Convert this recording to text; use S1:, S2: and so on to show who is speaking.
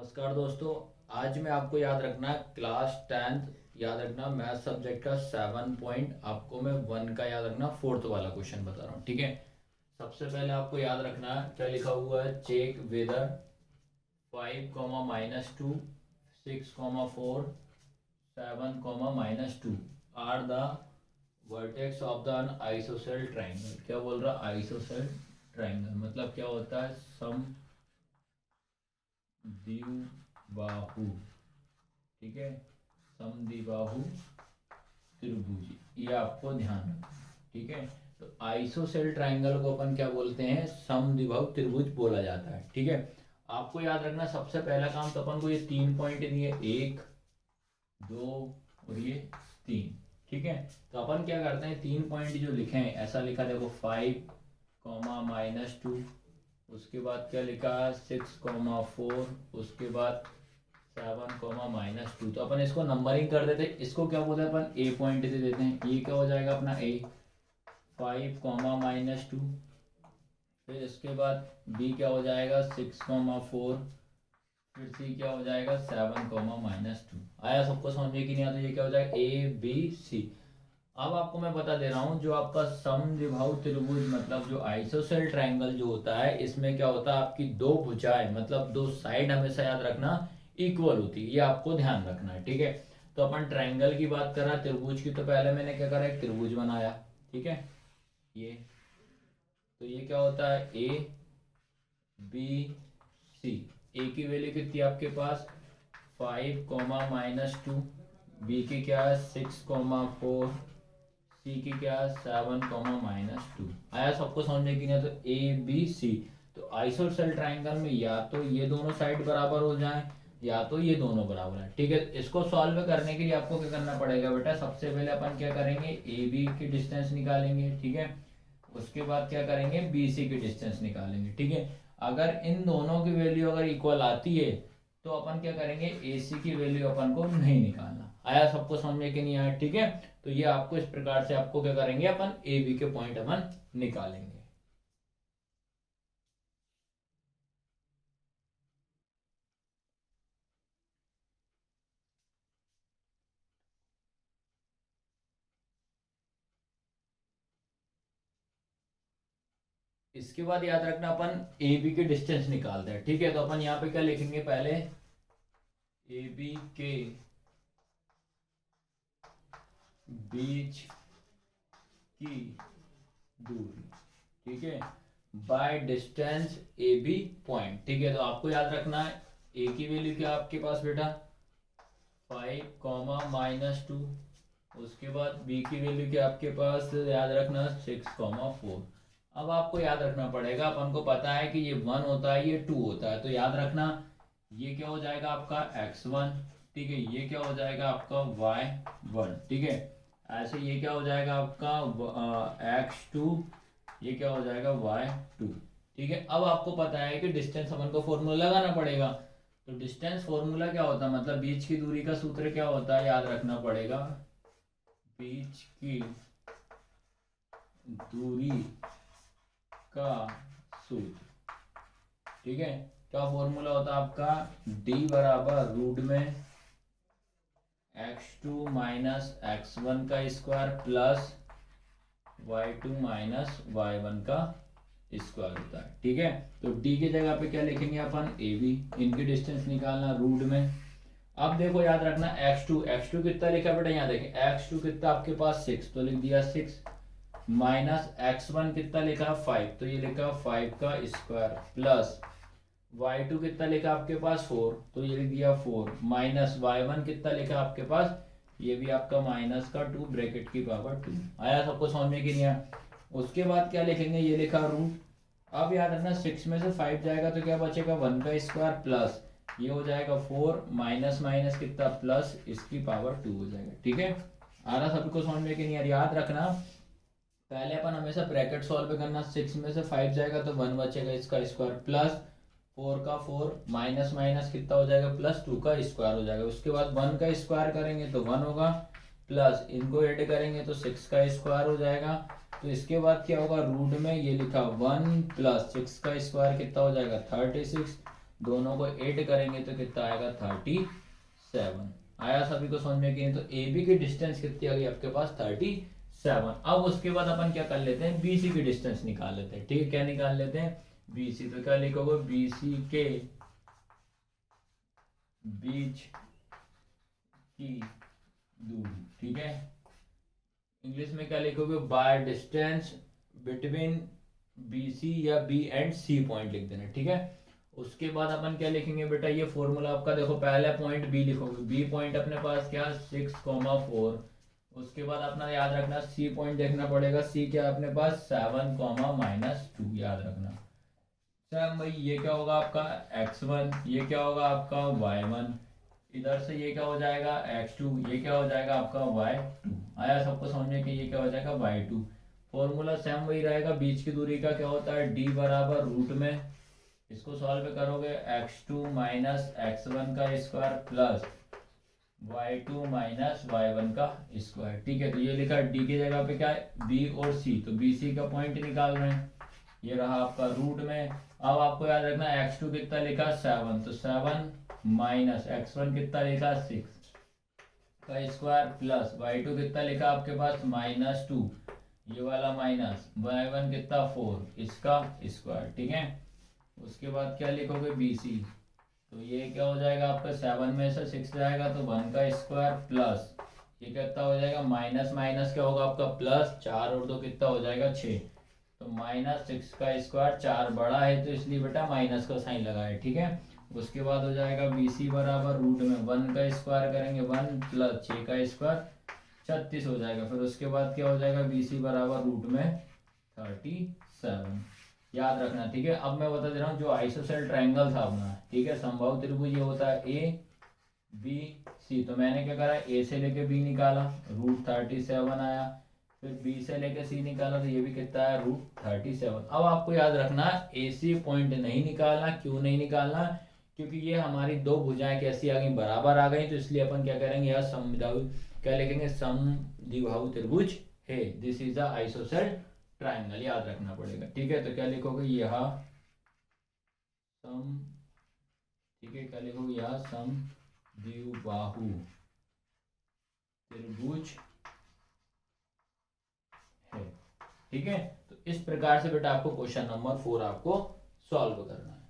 S1: नमस्कार दोस्तों। आज मैं आपको याद रखना क्लास 10th याद रखना मैथ सब्जेक्ट का 7 पॉइंट आपको मैं 1 का याद रखना फोर्थ वाला क्वेश्चन बता रहा हूँ। ठीक है, सबसे पहले आपको याद रखना क्या लिखा हुआ है। Check whether 5, -2, 6, 4, 7, -2 are the vertex of the isosceles triangle. क्या बोल रहा है? आइसोसेल ट्राइंगल मतलब क्या होता है? सम द्विबाहु। ठीक है, समद्विबाहु त्रिभुज, ये आपको ध्यान रखना। ठीक है, तो आइसोसेल ट्राइंगल को अपन क्या बोलते हैं? समद्विबाहु त्रिभुज बोला जाता है। ठीक है, आपको याद रखना सबसे पहला काम तो अपन को ये 3 पॉइंट दिए, 1, 2 और ये 3। ठीक है, तो अपन क्या करते हैं, 3 पॉइंट जो लिखे हैं ऐसा लिखा, देखो 5, -2, उसके बाद क्या लिखा 6, 4, उसके बाद 7, -2। तो अपन इसको नंबरिंग कर देते हैं। इसको क्या बोलते हैं अपन? ए पॉइंट दे देते हैं। ये क्या हो जाएगा अपना ए। 5, -2, फिर इसके बाद बी क्या हो जाएगा 6, 4, फिर सी क्या हो जाएगा 7, -2। आया सबको समझ में कि नहीं आता? ये क्या हो जाएगा ए बी सी। अब आपको मैं बता दे रहा हूँ, जो आपका समद्विबाहु त्रिभुज मतलब जो आइसोसेल ट्रायंगल जो होता है, इसमें क्या होता है, आपकी दो भुजाएं मतलब दो साइड हमेशा याद रखना इक्वल होती है। ये आपको ध्यान रखना है। ठीक है, तो अपन ट्रायंगल की बात कर रहा है, त्रिभुज की तो पहले मैंने क्या करा, एक त्रिभुज बनाया। ठीक है, ये तो ये क्या होता है ए बी सी। ए की वैल्यू कितनी है आपके पास 5, -2, बी की क्या है 6, 4, सी की क्या है 7, -2। आया सबको समझने की नहीं? तो ए बी सी, तो आइसोसेल ट्राइंगल में या तो ये दोनों साइड बराबर हो जाएं या तो ये दोनों बराबर है। ठीक है, इसको सॉल्व करने के लिए आपको क्या करना पड़ेगा बेटा? सबसे पहले अपन क्या करेंगे, ए बी की डिस्टेंस निकालेंगे। ठीक है, उसके बाद क्या करेंगे, बी सी की डिस्टेंस निकालेंगे। ठीक है, अगर इन दोनों की वैल्यू अगर इक्वल आती है तो अपन क्या करेंगे, ए सी की वैल्यू अपन को नहीं निकालना। आया सबको समझ में कि नहीं आया? ठीक है, तो ये आपको इस प्रकार से आपको क्या करेंगे, अपन ए बी के पॉइंट अपन निकालेंगे। इसके बाद याद रखना अपन ए बी के डिस्टेंस निकालते हैं। ठीक है, तो अपन यहाँ पे क्या लिखेंगे, पहले ए बी के बीच की दूरी। ठीक है, by distance A B point. ठीक है, तो आपको याद रखना है ए की वैल्यू क्या आपके पास बेटा 5, -2, उसके बाद बी की वैल्यू क्या आपके पास याद रखना 6, 4। अब आपको याद रखना पड़ेगा, अपन को पता है कि ये 1 होता है, ये 2 होता है, तो याद रखना ये क्या हो जाएगा आपका x1। ठीक है, ये क्या हो जाएगा आपका y1। ठीक है, ऐसे ये क्या हो जाएगा आपका x2, ये क्या हो जाएगा y2। ठीक है, अब आपको पता है कि डिस्टेंस अपन को फॉर्मूला लगाना पड़ेगा। तो डिस्टेंस फॉर्मूला क्या होता है, मतलब बीच की दूरी का सूत्र क्या होता है, याद रखना पड़ेगा बीच की दूरी का सूत्र। ठीक है, क्या फॉर्मूला होता है आपका, d बराबर रूट में x2 माइनस x1 का square plus y2 minus y1 का स्क्वायर होता है। ठीक है, तो d की जगह पे क्या लिखेंगे अपन ए बी, इनकी डिस्टेंस निकालना रूट में। अब देखो याद रखना x2 कितना लिखा बेटा, यहाँ देखें x2 कितना आपके पास 6, तो लिख दिया 6 माइनस x1 कितना लिखा 5, तो ये लिखा 5 का स्क्वायर प्लस y2 कितना लिखा आपके पास 4, तो ये लिख दिया 4 माइनस y1 कितना लिखा आपके पास, ये भी आपका माइनस का 2 ब्रैकेट की पावर 2। आया सबको समझ में कि नहीं आया? उसके बाद क्या लिखेंगे, ये लिखा रूट। अब याद रखना 6 में से 5 जाएगा तो क्या बचेगा 1 का स्क्वायर प्लस ये हो जाएगा 4 माइनस माइनस कितना प्लस इसकी पावर 2 हो जाएगा। ठीक है, आ रहा सबको समझ में कि नहीं? याद रखना पहले अपन हमेशा ब्रैकेट सॉल्व करना, 6 में से 5 जाएगा तो 1 बचेगा इसका स्क्वायर प्लस 4 का 4 माइनस माइनस कितना हो जाएगा प्लस 2 का स्क्वायर हो जाएगा। उसके बाद 1 का स्क्वायर करेंगे तो 1 होगा प्लस इनको ऐड करेंगे तो 6 का स्क्वायर हो जाएगा। तो इसके बाद क्या होगा, रूट में ये लिखा 1 प्लस 6 का स्क्वायर कितना हो जाएगा 36 दोनों को ऐड करेंगे तो कितना आएगा 37। आया सभी को समझ में कि तो ए बी की डिस्टेंस कितनी आ गई आपके पास 37। अब उसके बाद अपन क्या कर लेते हैं बी सी की डिस्टेंस निकाल लेते हैं। ठीक है, क्या निकाल लेते हैं बी सी। तो क्या लिखोगे बी सी के बीच की दूरी। ठीक है, इंग्लिश में क्या लिखोगे by distance between B C या बी एंड सी पॉइंट लिख देना। ठीक है, उसके बाद अपन क्या लिखेंगे बेटा, ये फॉर्मूला आपका देखो, पहला पॉइंट बी लिखोगे, बी पॉइंट अपने पास क्या 6,4। उसके बाद अपना याद रखना सी पॉइंट देखना पड़ेगा, सी क्या अपने पास 7,-2 याद रखना। सर भाई ये क्या होगा आपका x1, ये क्या होगा आपका y1, इधर से ये क्या हो जाएगा x2, ये क्या हो जाएगा आपका y2। आया सबको समझने कि ये क्या हो जाएगा y2। फॉर्मूला सेम वही रहेगा, बीच की दूरी का क्या होता है d बराबर रूट में, इसको सॉल्व करोगे x2 माइनस x1 का square plus y2 minus y1 का स्क्वायर। ठीक है, तो ये लिखा d की जगह पे क्या है b और c, तो बी सी का पॉइंट निकाल रहे हैं, ये रहा आपका रूट में। अब आपको याद रखना x2 कितना लिखा 7, तो 7 माइनस x1 कितना लिखा 6 का स्क्वायर प्लस y2 कितना लिखा आपके पास -2, ये वाला माइनस y1 कितना 4 इसका स्क्वायर। ठीक है, उसके बाद क्या लिखोगे बी सी, तो ये क्या हो जाएगा आपका 7 में से 6 जाएगा तो 1 का स्क्वायर प्लस ये कितना हो जाएगा माइनस माइनस क्या होगा आपका प्लस, 4 और 2 कितना हो जाएगा 6, तो -6 का स्क्वायर, 4 बड़ा है तो इसलिए बेटा माइनस का साइन लगा है। ठीक है, उसके बाद हो जाएगा बी सी बराबर रूट में 1 का स्क्वायर करेंगे 1 प्लस 6 का स्क्वायर 36 हो जाएगा। फिर उसके बाद क्या हो जाएगा बी सी बराबर रूट में 37 याद रखना। ठीक है, अब मैं बता दे रहा हूँ जो आइसोसेल ट्रायंगल था अपना, ठीक है, समबाहु त्रिभुज ये होता है ए बी सी, तो मैंने क्या करा ए से लेके बी निकाला रूट 37 आया, फिर बी से लेके सी निकाला तो ये भी कितना है रूट 37। अब आपको याद रखना ए सी पॉइंट नहीं निकालना, क्यों नहीं निकालना, क्योंकि ये हमारी दो भुजाएं कैसी आ गई बराबर आ गई, तो इसलिए अपन क्या करेंगे यहाँ समद्विबाहु क्या लिखेंगे समद्विबाहु त्रिभुज है, this is the ISOCELL triangle, याद रखना पड़ेगा। ठीक है, तो क्या लिखोगे यहाँ सम, ठीक है, क्या लिखोगे यहाँ समद्विबाहु त्रिभुज है। ठीक है, तो इस प्रकार से बेटा आपको क्वेश्चन नंबर 4 आपको सॉल्व करना है।